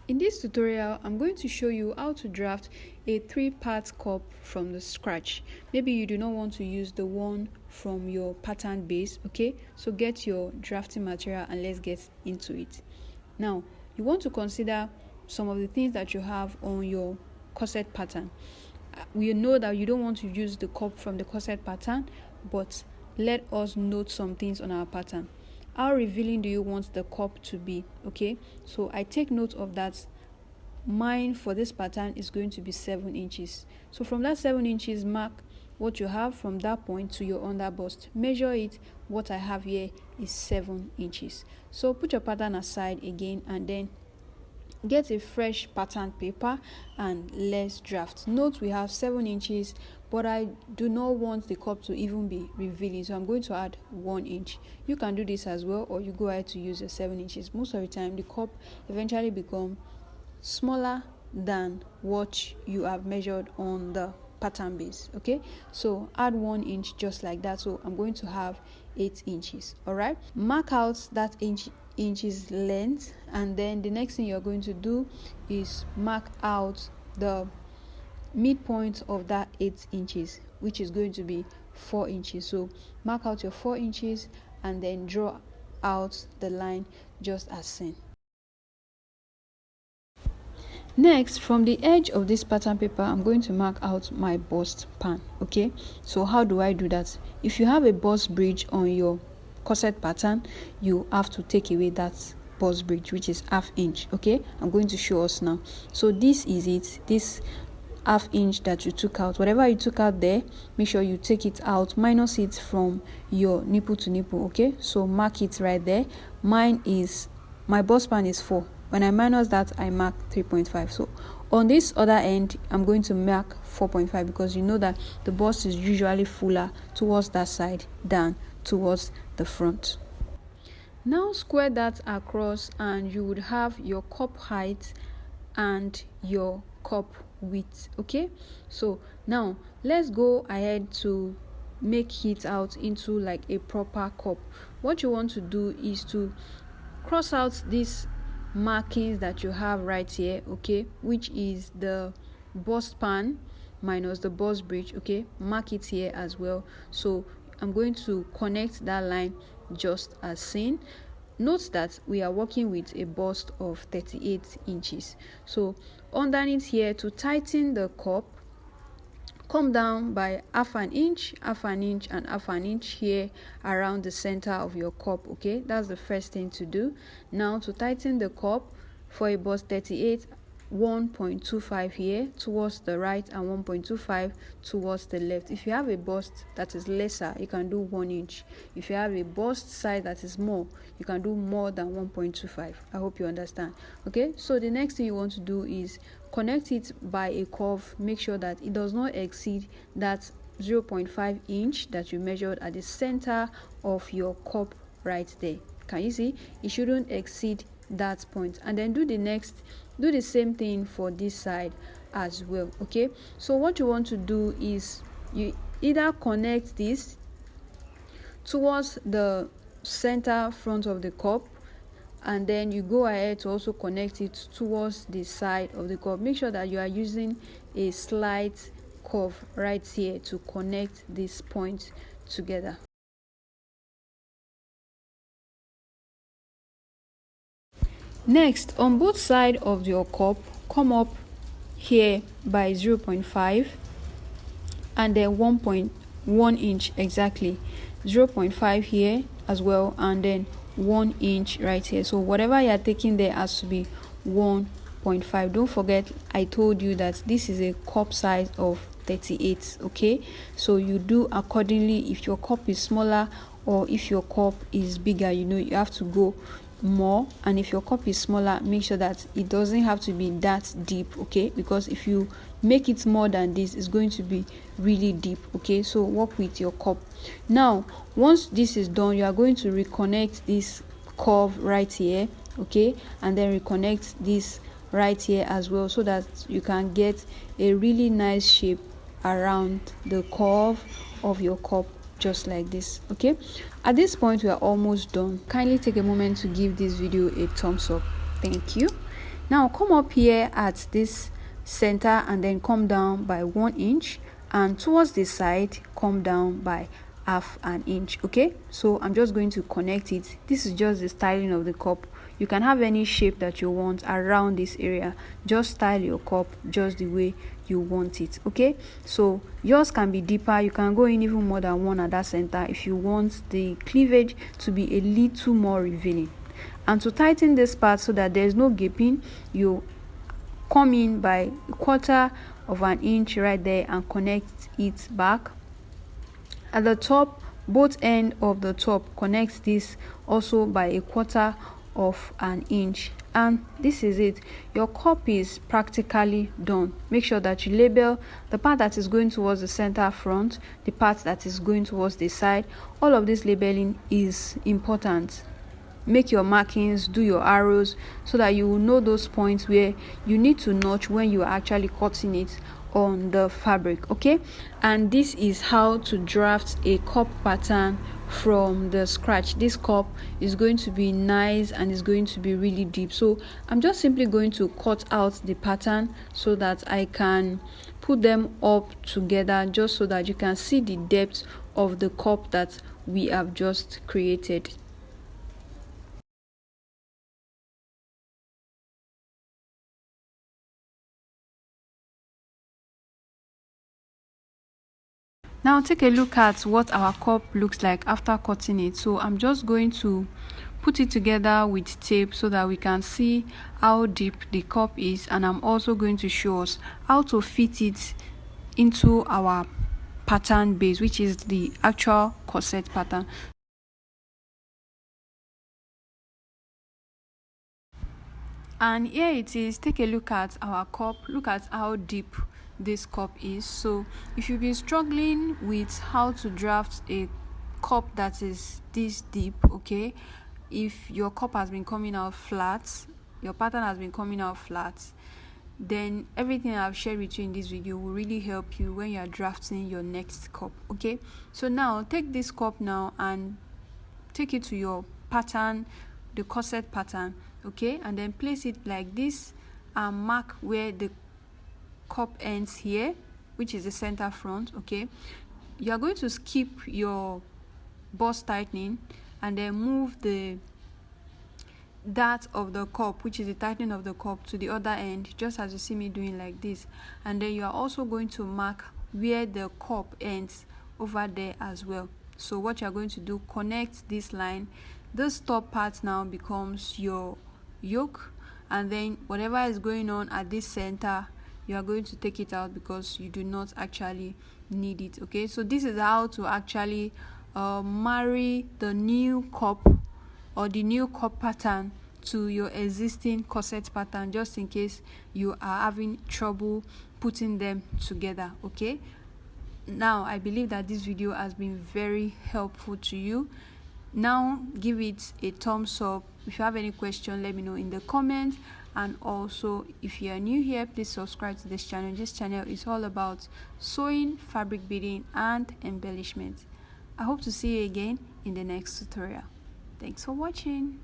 In this tutorial, I'm going to show you how to draft a 3-part cup from the scratch. Maybe you do not want to use the one from your pattern base, okay? So get your drafting material and let's get into it. Now, you want to consider some of the things that you have on your corset pattern. We know that you don't want to use the cup from the corset pattern, but let us note some things on our pattern. How revealing do you want the cup to be? Okay, so I take note of that. Mine for this pattern is going to be 7 inches. So from that 7 inches, mark what you have from that point to your under bust. Measure it. What I have here is 7 inches. So put your pattern aside again and then get a fresh pattern paper and let's draft. Note we have 7 inches, but I do not want the cup to even be revealing, so I'm going to add 1 inch. You can do this as well, or you go ahead to use the 7 inches. Most of the time the cup eventually become smaller than what you have measured on the pattern base. Okay, so add 1 inch just like that. So I'm going to have 8 inches. All right, mark out that inches length, and then the next thing you're going to do is mark out the midpoint of that 8 inches, which is going to be 4 inches. So mark out your 4 inches and then draw out the line just as seen. Next, from the edge of this pattern paper, I'm going to mark out my bust pan. Okay, so how do I do that? If you have a bust bridge on your corset pattern, you have to take away that bust bridge, which is ½ inch. Okay, I'm going to show us now. So this is it, this ½ inch that you took out. Whatever you took out there, make sure you take it out, minus it from your nipple to nipple. Okay, so mark it right there. My bust pan is 4. When I minus that, I mark 3.5. So on this other end, I'm going to mark 4.5 because you know that the bust is usually fuller towards that side than towards the front. Now square that across and you would have your cup height and your cup width. Okay, so now let's go ahead to make it out into like a proper cup. What you want to do is to cross out these markings that you have right here, okay, which is the bust pan minus the bust bridge. Okay, mark it here as well. So I'm going to connect that line just as seen. Note that we are working with a bust of 38 inches. So underneath here, to tighten the cup, come down by ½ inch, ½ inch, and ½ inch here around the center of your cup. Okay, that's the first thing to do. Now to tighten the cup for a bust 38, 1.25 here towards the right and 1.25 towards the left. If you have a bust that is lesser, you can do 1 inch. If you have a bust size that is more, you can do more than 1.25. I hope you understand. Okay, so the next thing you want to do is connect it by a curve. Make sure that it does not exceed that 0.5 inch that you measured at the center of your cup right there. Can you see? It shouldn't exceed that point. And then do the same thing for this side as well. Okay, so what you want to do is you either connect this towards the center front of the cup, and then you go ahead to also connect it towards the side of the cup. Make sure that you are using a slight curve right here to connect this point together. Next, on both sides of your cup, come up here by 0.5 and then 1.1 inch exactly, 0.5 here as well, and then 1 inch right here. So whatever you are taking there has to be 1.5. Don't forget I told you that this is a cup size of 38. Okay, so you do accordingly. If your cup is smaller or if your cup is bigger, you know you have to go more, and if your cup is smaller, make sure that it doesn't have to be that deep. Okay, because if you make it more than this, it's going to be really deep. Okay, so work with your cup. Now once this is done, you are going to reconnect this curve right here, okay, and then reconnect this right here as well, so that you can get a really nice shape around the curve of your cup, just like this. Okay, at this point we are almost done. Kindly take a moment to give this video a thumbs up. Thank you. Now come up here at this center and then come down by 1 inch, and towards the side come down by half an inch. Okay, so I'm just going to connect it. This is just the styling of the cup. You can have any shape that you want around this area. Just style your cup just the way you want it. Okay, so yours can be deeper. You can go in even more than one at that center if you want the cleavage to be a little more revealing. And to tighten this part so that there's no gaping, you come in by 1/4 of an inch right there and connect it back. At the top, both end of the top, connect this also by 1/4 of an inch, and this is it. Your cup is practically done. Make sure that you label the part that is going towards the center front, the part that is going towards the side. All of this labeling is important. Make your markings, do your arrows, so that you will know those points where you need to notch when you are actually cutting it on the fabric. Okay, and this is how to draft a cup pattern from the scratch. This cup is going to be nice and is going to be really deep, so I'm just simply going to cut out the pattern so that I can put them up together, just so that you can see the depth of the cup that we have just created. Now take a look at what our cup looks like after cutting it. So I'm just going to put it together with tape so that we can see how deep the cup is, and I'm also going to show us how to fit it into our pattern base, which is the actual corset pattern. And here it is. Take a look at our cup. Look at how deep this cup is. So if you've been struggling with how to draft a cup that is this deep, okay, if your cup has been coming out flat, your pattern has been coming out flat, then everything I've shared with you in this video will really help you when you are drafting your next cup. Okay, so now take this cup now and take it to your pattern, the corset pattern, okay, and then place it like this and mark where the cup ends here, which is the center front. Okay, you are going to skip your bust tightening and then move that of the cup, which is the tightening of the cup, to the other end, just as you see me doing like this. And then you are also going to mark where the cup ends over there as well. So what you are going to do, connect this line. This top part now becomes your yoke, and then whatever is going on at this center, you are going to take it out because you do not actually need it. Okay, so this is how to actually marry the new cup or the new cup pattern to your existing corset pattern, just in case you are having trouble putting them together. Okay, now I believe that this video has been very helpful to you. Now give it a thumbs up. If you have any question, let me know in the comments. And also, if you are new here, please subscribe to this channel. This channel is all about sewing, fabric beading, and embellishment. I hope to see you again in the next tutorial. Thanks for watching.